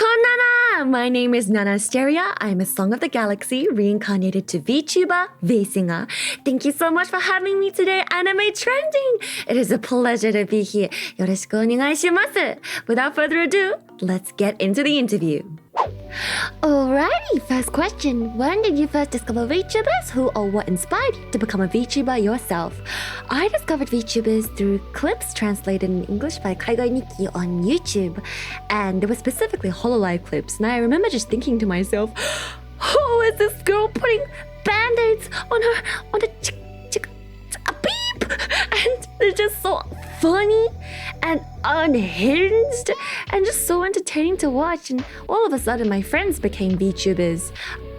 Konana! My name is Nana Asteria. I'm a Song of the Galaxy reincarnated to VTuber, V-singer. Thank you so much for having me today, Anime Trending. It is a pleasure to be here. よろしくお願いします. Without further ado, let's get into the interview. Alrighty, first question. When did you first discover VTubers? Who or what inspired you to become a VTuber yourself? I discovered VTubers through clips translated in English by Kaigai Nikki on YouTube. And they were specifically hololive clips. And I remember just thinking to myself, who is this girl putting band-aids on a beep? And they're just so funny and unhinged and just so entertaining to watch. And all of a sudden my friends became VTubers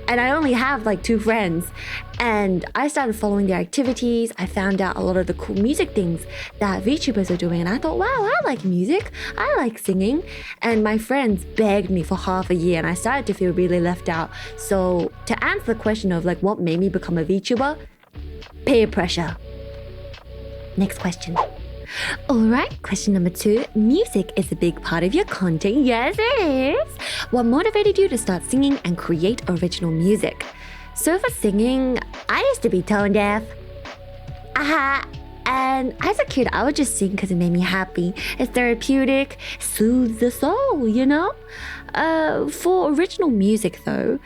and I only have like 2 friends, and I started following their activities. I found out a lot of the cool music things that VTubers are doing, and I thought, wow, I like music, I like singing. And my friends begged me for half a year and I started to feel really left out. So to answer the question of like what made me become a VTuber, peer pressure. Next question. Alright, question number 2. Music is a big part of your content. Yes, it is. What motivated you to start singing and create original music? So for singing, I used to be tone deaf. And as a kid, I would just sing because it made me happy. It's therapeutic, soothes the soul, you know? For original music though,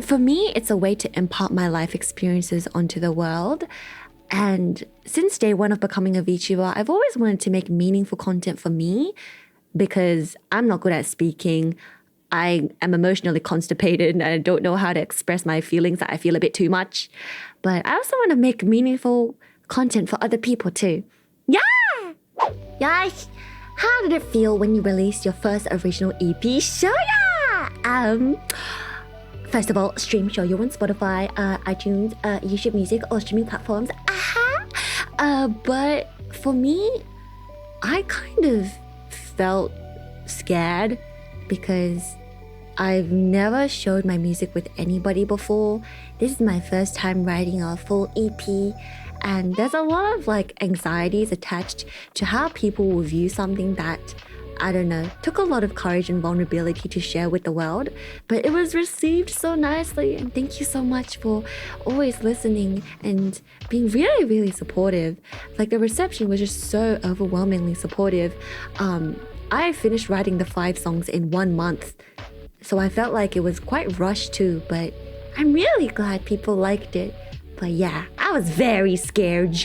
for me, it's a way to impart my life experiences onto the world. And since day one of becoming a VTuber, I've always wanted to make meaningful content for me because I'm not good at speaking. I am emotionally constipated and I don't know how to express my feelings. I feel a bit too much. But I also want to make meaningful content for other people too. Yeah! Yes! How did it feel when you released your first original EP, Shoya? First of all, stream Shoyo on Spotify, iTunes, YouTube Music, or streaming platforms. But for me, I kind of felt scared because I've never showed my music with anybody before. This is my first time writing a full EP, and there's a lot of like anxieties attached to how people will view something that, I don't know, took a lot of courage and vulnerability to share with the world, but it was received so nicely, and thank you so much for always listening and being really, really supportive. Like the reception was just so overwhelmingly supportive. I finished writing the 5 songs in 1 month, so I felt like it was quite rushed too, but I'm really glad people liked it. But yeah, I was very scared.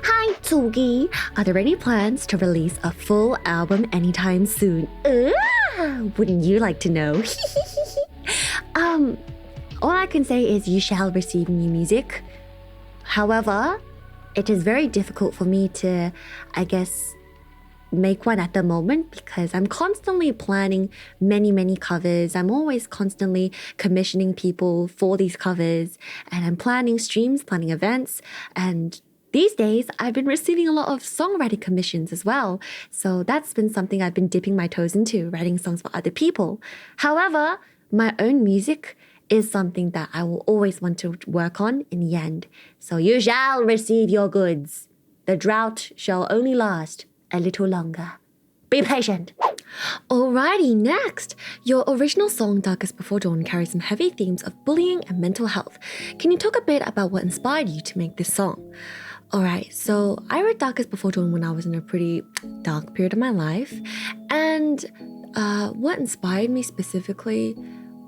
Hi, Togi. Are there any plans to release a full album anytime soon? Wouldn't you like to know? All I can say is you shall receive new music. However, it is very difficult for me to, I guess, make one at the moment because I'm constantly planning many covers. I'm always constantly commissioning people for these covers, and I'm planning streams, planning events, and these days, I've been receiving a lot of songwriting commissions as well. So that's been something I've been dipping my toes into, writing songs for other people. However, my own music is something that I will always want to work on in the end. So you shall receive your goods. The drought shall only last a little longer. Be patient. Alrighty, next. Your original song, Darkest Before Dawn, carries some heavy themes of bullying and mental health. Can you talk a bit about what inspired you to make this song? Alright, so I wrote Darkest Before Dawn when I was in a pretty dark period of my life. And what inspired me specifically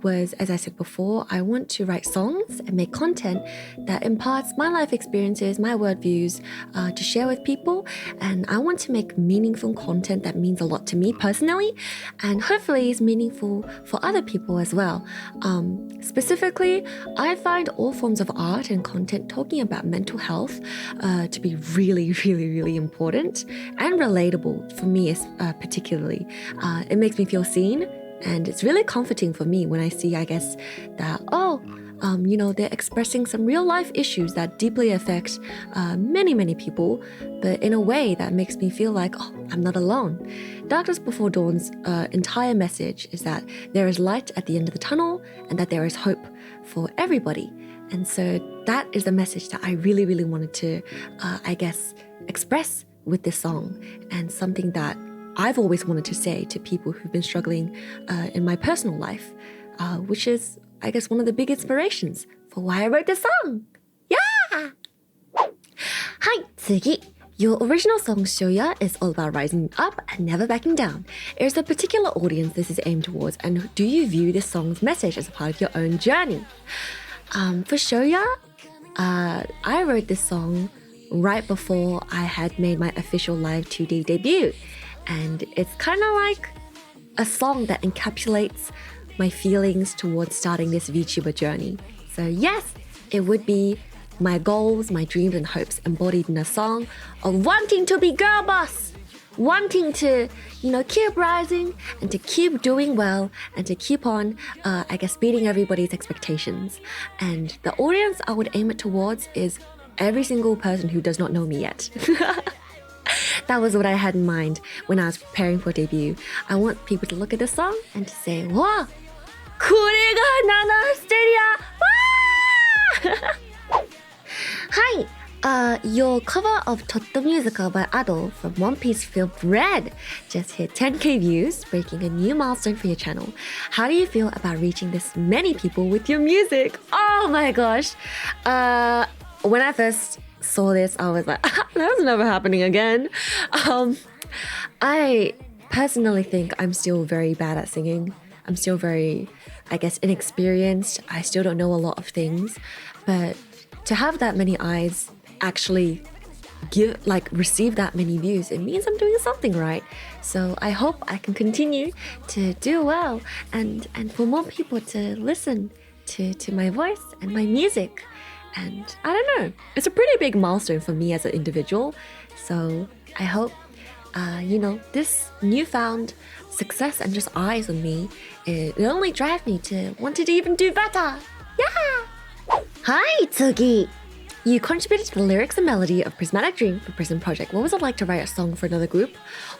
was, as I said before, I want to write songs and make content that imparts my life experiences, my worldviews, to share with people. And I want to make meaningful content that means a lot to me personally, and hopefully is meaningful for other people as well. Specifically, I find all forms of art and content talking about mental health to be really important and relatable for me, particularly. It makes me feel seen. And it's really comforting for me when I see, I guess, that, they're expressing some real life issues that deeply affect many people, but in a way that makes me feel like, I'm not alone. Darkest Before Dawn's entire message is that there is light at the end of the tunnel and that there is hope for everybody. And so that is the message that I really wanted to, express with this song, and something that I've always wanted to say to people who've been struggling in my personal life, which is, I guess, one of the big inspirations for why I wrote this song. Yeah! Hi, 次. Your original song, Shoya, is all about rising up and never backing down. Is there a particular audience this is aimed towards, and do you view this song's message as a part of your own journey? For Shoya, I wrote this song right before I had made my official live 2D debut. And it's kind of like a song that encapsulates my feelings towards starting this VTuber journey. So yes, it would be my goals, my dreams and hopes embodied in a song of wanting to be girl boss, wanting to, keep rising and to keep doing well and to keep on, beating everybody's expectations. And the audience I would aim it towards is every single person who does not know me yet. That was what I had in mind when I was preparing for debut. I want people to look at the song and to say, "Wow, これがナナステリア!" Hi, your cover of Totto Musical by Ado from One Piece film Red just hit 10k views, breaking a new milestone for your channel. How do you feel about reaching this many people with your music? Oh my gosh. When I first saw this, I was like, that's never happening again. I personally think I'm still very bad at singing. I'm still very, inexperienced. I still don't know a lot of things. But to have that many eyes actually receive that many views, it means I'm doing something right. So I hope I can continue to do well and for more people to listen to my voice and my music. And I don't know, it's a pretty big milestone for me as an individual. So I hope, this newfound success and just eyes on me, it only drives me to want to even do better. Yeah! Hi, Tsugi! You contributed to the lyrics and melody of Prismatic Dream for Prison Project. What was it like to write a song for another group?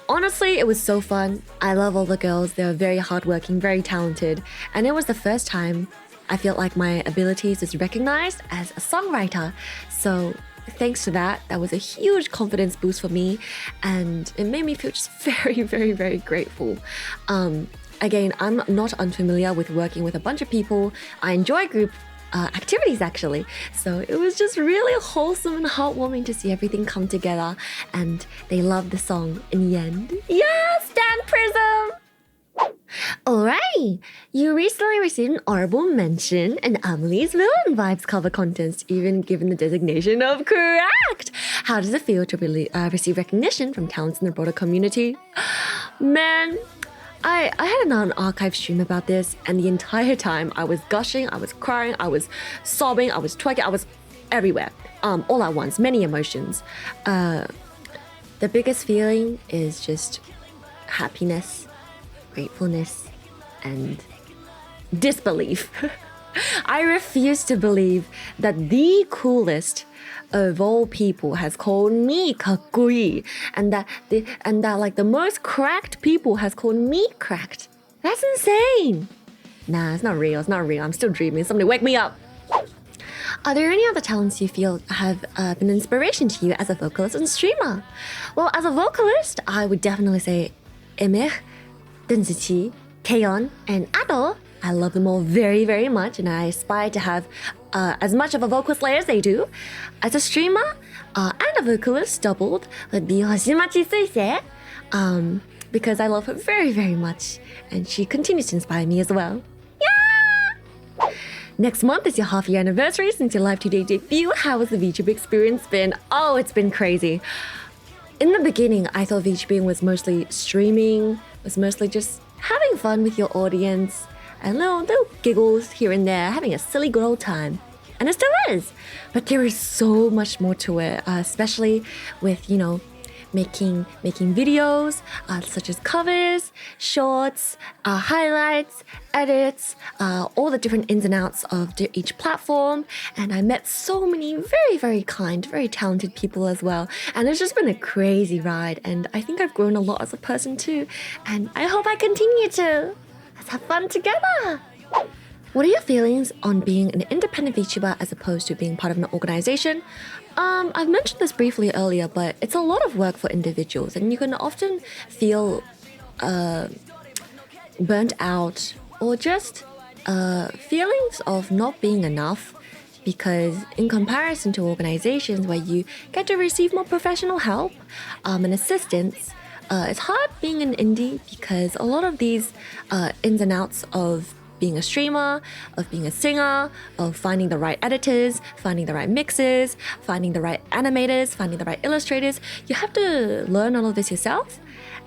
Honestly, it was so fun. I love all the girls. They were very hardworking, very talented. And it was the first time I felt like my abilities was recognized as a songwriter. So thanks to that, that was a huge confidence boost for me. And it made me feel just very, very, very grateful. Again, I'm not unfamiliar with working with a bunch of people. I enjoy group activities actually. So it was just really wholesome and heartwarming to see everything come together, and they loved the song in the end. Yeah, stand Prism! Alright, you recently received an honorable mention in Amelie's Villain Vibes cover contest, even given the designation of correct. How does it feel to receive recognition from talents in the broader community? Man, I had an archive stream about this, and the entire time I was gushing, I was crying, I was sobbing, I was twerking, I was everywhere, all at once, many emotions. The biggest feeling is just happiness, gratefulness, and disbelief. I refuse to believe that the coolest of all people has called me kakkoi, and that the most cracked people has called me cracked. That's insane. Nah, it's not real. I'm still dreaming. Somebody wake me up. Are there any other talents you feel have been an inspiration to you as a vocalist and streamer? Well, as a vocalist, I would definitely say Emir, Denzichi, Taeyeon, and Ado. I love them all very, very much, and I aspire to have as much of a vocal slayer as they do. As a streamer and a vocalist doubled would be Hoshimachi Suisei, because I love her very, very much, and she continues to inspire me as well. Yeah! Next month is your half-year anniversary since your live 2D debut. How has the VTuber experience been? Oh, it's been crazy. In the beginning, I thought VTubing was mostly streaming, was mostly just having fun with your audience, and little giggles here and there, having a silly good old time. And it still is. But there is so much more to it, especially with, making videos, such as covers, shorts, highlights, edits, all the different ins and outs of each platform. And I met so many very, very kind, very talented people as well. And it's just been a crazy ride. And I think I've grown a lot as a person too. And I hope I continue to. Let's have fun together. What are your feelings on being an independent VTuber as opposed to being part of an organization? I've mentioned this briefly earlier, but it's a lot of work for individuals, and you can often feel burnt out or just feelings of not being enough, because in comparison to organizations where you get to receive more professional help and assistance, it's hard being an indie because a lot of these ins and outs of being a streamer, of being a singer, of finding the right editors, finding the right mixers, finding the right animators, finding the right illustrators. You have to learn all of this yourself,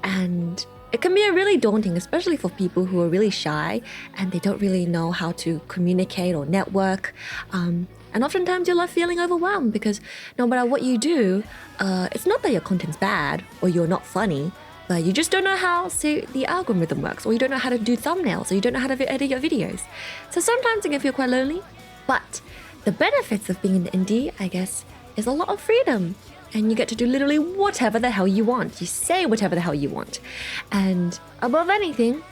and it can be really daunting, especially for people who are really shy and they don't really know how to communicate or network. And oftentimes you're left feeling overwhelmed because no matter what you do, it's not that your content's bad or you're not funny, but you just don't know how, say, the algorithm works, or you don't know how to do thumbnails, or you don't know how to edit your videos. So sometimes it can feel quite lonely, but the benefits of being an indie, I guess, is a lot of freedom. And you get to do literally whatever the hell you want. You say whatever the hell you want. And above anything,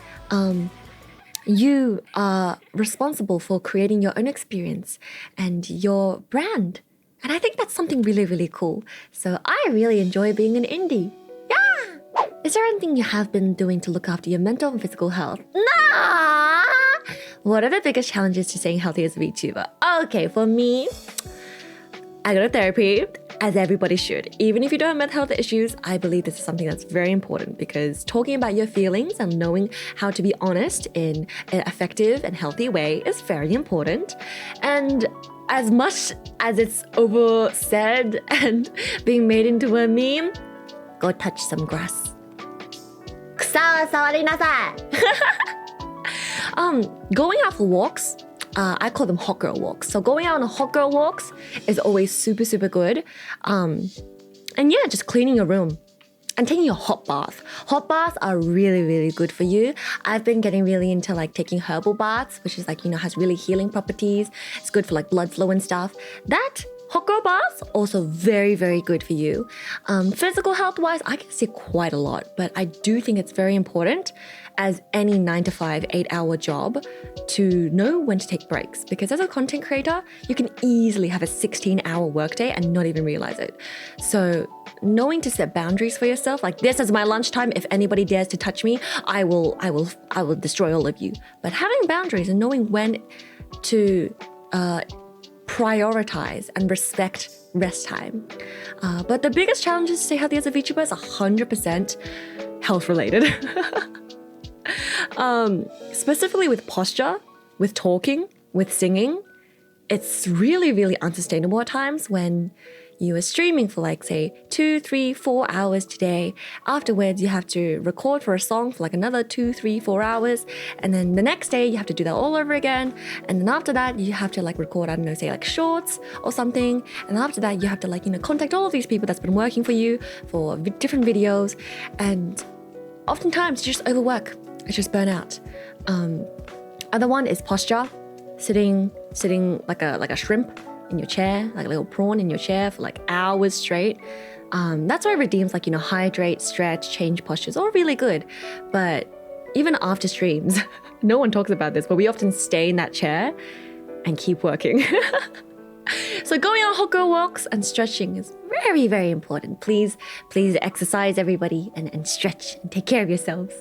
you are responsible for creating your own experience and your brand. And I think that's something really, really cool. So I really enjoy being an indie. Yeah! Is there anything you have been doing to look after your mental and physical health? Nah! What are the biggest challenges to staying healthy as a VTuber? Okay, for me, I go to therapy, as everybody should. Even if you don't have mental health issues, I believe this is something that's very important, because talking about your feelings and knowing how to be honest in an effective and healthy way is very important. And as much as it's oversaid and being made into a meme, go touch some grass. 草を触りなさい. Going out for walks, I call them hot girl walks. So going out on hot girl walks is always super, super good. And yeah, just cleaning your room and taking a hot bath. Hot baths are really, really good for you. I've been getting really into like taking herbal baths, which is like, you know, has really healing properties. It's good for like blood flow and stuff. That hot girl baths, also very, very good for you. Physical health wise, I can say quite a lot, but I do think it's very important as any 9 to 5, 8-hour job to know when to take breaks, because as a content creator, you can easily have a 16-hour workday and not even realize it. So knowing to set boundaries for yourself, like this is my lunchtime. If anybody dares to touch me, I will destroy all of you. But having boundaries and knowing when to prioritize and respect rest time. But the biggest challenge to stay healthy as a VTuber is 100% health related. Specifically with posture, with talking, with singing, it's really, really unsustainable at times when you are streaming for like, say, 2, 3, 4 hours today. Afterwards, you have to record for a song for like another 2, 3, 4 hours. And then the next day, you have to do that all over again. And then after that, you have to like record, I don't know, say like shorts or something. And after that, you have to like, you know, contact all of these people that's been working for you for different videos. And oftentimes, you just overwork. It's just burnout. Other one is posture, sitting like a shrimp in your chair, like a little prawn in your chair for like hours straight. That's why redeems like, you know, hydrate, stretch, change postures, all really good. But even after streams, no one talks about this, but we often stay in that chair and keep working. So going on hot girl walks and stretching is very, very important. Please exercise, everybody, and stretch and take care of yourselves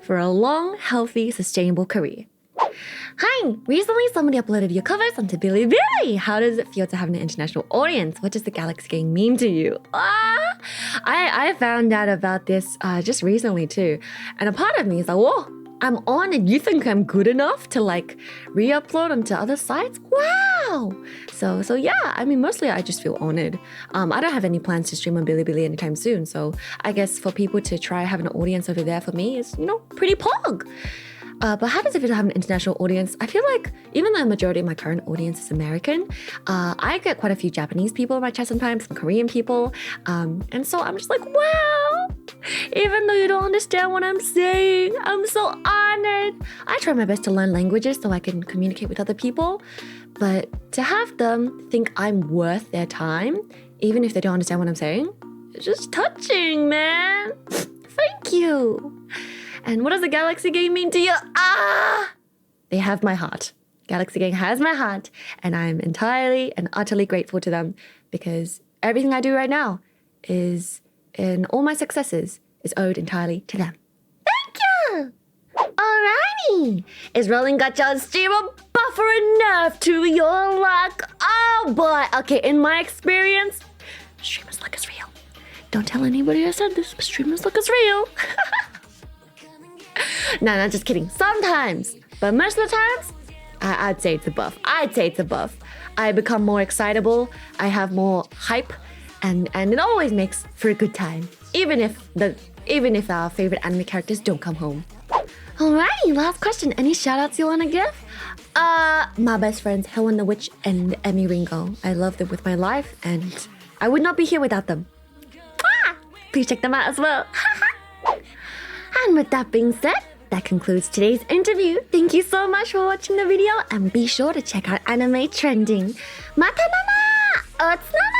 for a long, healthy, sustainable career. Hi! Recently, somebody uploaded your covers onto Bilibili. How does it feel to have an international audience? What does the Galaxy Gang mean to you? I found out about this just recently too. And a part of me is like, whoa, I'm on and you think I'm good enough to like re-upload onto other sites? Wow! So yeah, I mean, mostly I just feel honored. I don't have any plans to stream on Bilibili anytime soon. So I guess for people to try have an audience over there for me is, you know, pretty pog. But how does it feel to have an international audience? I feel like even though the majority of my current audience is American, I get quite a few Japanese people in my chat sometimes, some Korean people. And so I'm just like, wow, even though you don't understand what I'm saying, I'm so honored. I try my best to learn languages so I can communicate with other people. But to have them think I'm worth their time, even if they don't understand what I'm saying, it's just touching, man. Thank you. And what does the Galaxy Gang mean to you? they have my heart. Galaxy Gang has my heart, and I'm entirely and utterly grateful to them because everything I do right now is, and all my successes, is owed entirely to them. Thank you! Alrighty! Is rolling Gacha's streamer buffer enough to your luck? Oh boy! Okay, in my experience, streamer's luck is real. Don't tell anybody I said this, but streamer's luck is real. No, just kidding. Sometimes, but most of the times, I'd say it's a buff. I become more excitable. I have more hype, and it always makes for a good time, even if our favorite anime characters don't come home. Alrighty, last question. Any shoutouts you wanna give? My best friends Helen the Witch and Emmy Ringo. I love them with my life, and I would not be here without them. Please check them out as well. And with that being said, that concludes today's interview. Thank you so much for watching the video, and be sure to check out Anime Trending. Mata mama! Otsunama!